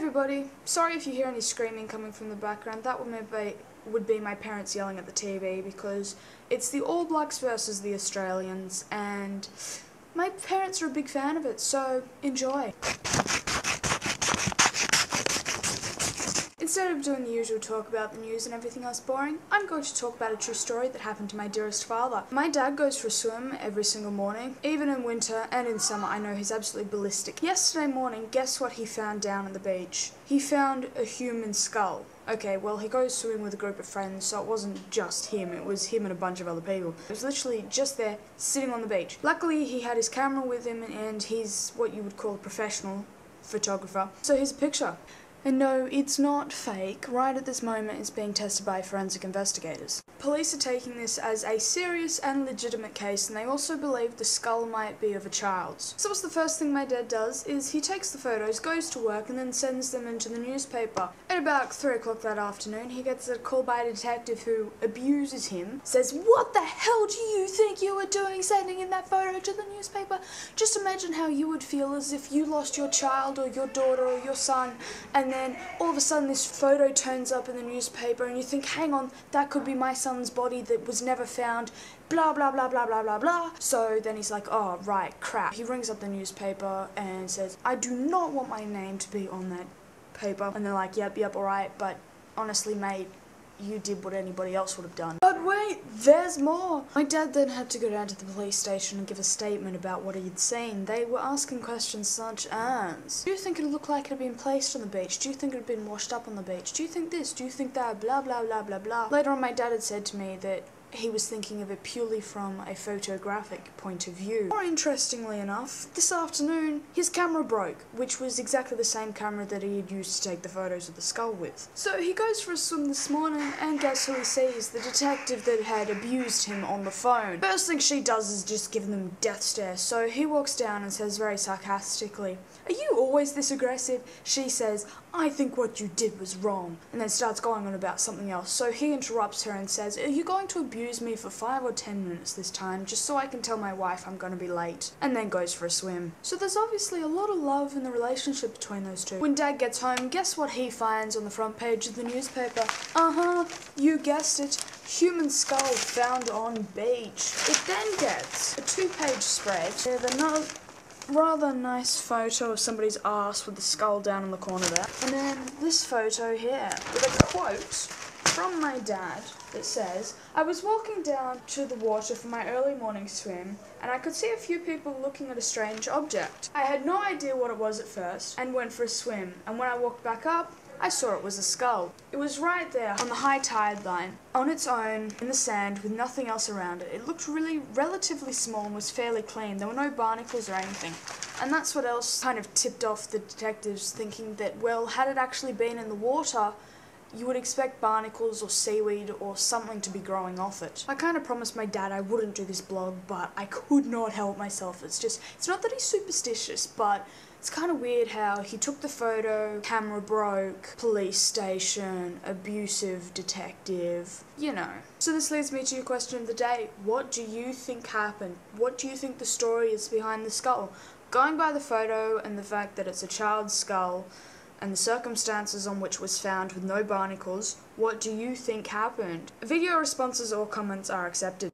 everybody, sorry if you hear any screaming coming from the background. That would be my parents yelling at the TV because it's the All Blacks versus the Australians and my parents are a big fan of it, so enjoy. Instead of doing the usual talk about the news and everything else boring, I'm going to talk about a true story that happened to my dearest father. My dad goes for a swim every single morning, even in winter and in summer. I know he's absolutely ballistic. Yesterday morning, guess what he found down on the beach? He found a human skull. Okay, well, he goes swimming with a group of friends, so it wasn't just him, it was him and a bunch of other people. It was literally just there, sitting on the beach. Luckily, he had his camera with him, and he's what you would call a professional photographer. So here's a picture. And no, it's not fake. Right at this moment, it's being tested by forensic investigators. Police are taking this as a serious and legitimate case, and they also believe the skull might be of a child's. So what's the first thing my dad does is he takes the photos, goes to work, and then sends them into the newspaper. At about 3 o'clock that afternoon, he gets a call by a detective who abuses him, says, "What the hell do you think you were doing sending in that photo to the newspaper?" Just imagine how you would feel as if you lost your child or your daughter or your son, and then all of a sudden this photo turns up in the newspaper and you think, hang on, that could be my son's body that was never found, blah blah blah blah blah blah blah. So then he's like, oh right, crap. He rings up the newspaper and says, "I do not want my name to be on that paper." And they're like, yep, alright, but honestly mate, you did what anybody else would have done. But wait, there's more! My dad then had to go down to the police station and give a statement about what he'd seen. They were asking questions such as, do you think it looked like it had been placed on the beach? Do you think it had been washed up on the beach? Do you think this? Do you think that? Blah blah blah blah blah. Later on, my dad had said to me that he was thinking of it purely from a photographic point of view. More interestingly enough, this afternoon, his camera broke, which was exactly the same camera that he had used to take the photos of the skull with. So he goes for a swim this morning, and guess who he sees? The detective that had abused him on the phone. First thing she does is just give them death stares, so he walks down and says very sarcastically, "Are you always this aggressive?" She says, "I think what you did was wrong," and then starts going on about something else. So he interrupts her and says, "Are you going to abuse me for 5 or 10 minutes this time, just so I can tell my wife I'm going to be late," and then goes for a swim. So there's obviously a lot of love in the relationship between those two. When Dad gets home, guess what he finds on the front page of the newspaper? You guessed it. Human skull found on beach. It then gets a 2-page spread with a rather nice photo of somebody's ass with the skull down in the corner there. And then this photo here with a quote from my dad that says, "I was walking down to the water for my early morning swim and I could see a few people looking at a strange object. I had no idea what it was at first and went for a swim, and when I walked back up, I saw it was a skull. It was right there on the high tide line, on its own, in the sand, with nothing else around it. It looked relatively small and was fairly clean. There were no barnacles or anything." And that's what else kind of tipped off the detectives thinking that, well, had it actually been in the water, you would expect barnacles or seaweed or something to be growing off it. I kind of promised my dad I wouldn't do this blog, but I could not help myself. It's not that he's superstitious, but it's kind of weird how he took the photo, camera broke, police station, abusive detective, you know. So this leads me to your question of the day. What do you think happened? What do you think the story is behind the skull? Going by the photo and the fact that it's a child's skull, and the circumstances on which was found with no barnacles, what do you think happened? Video responses or comments are accepted.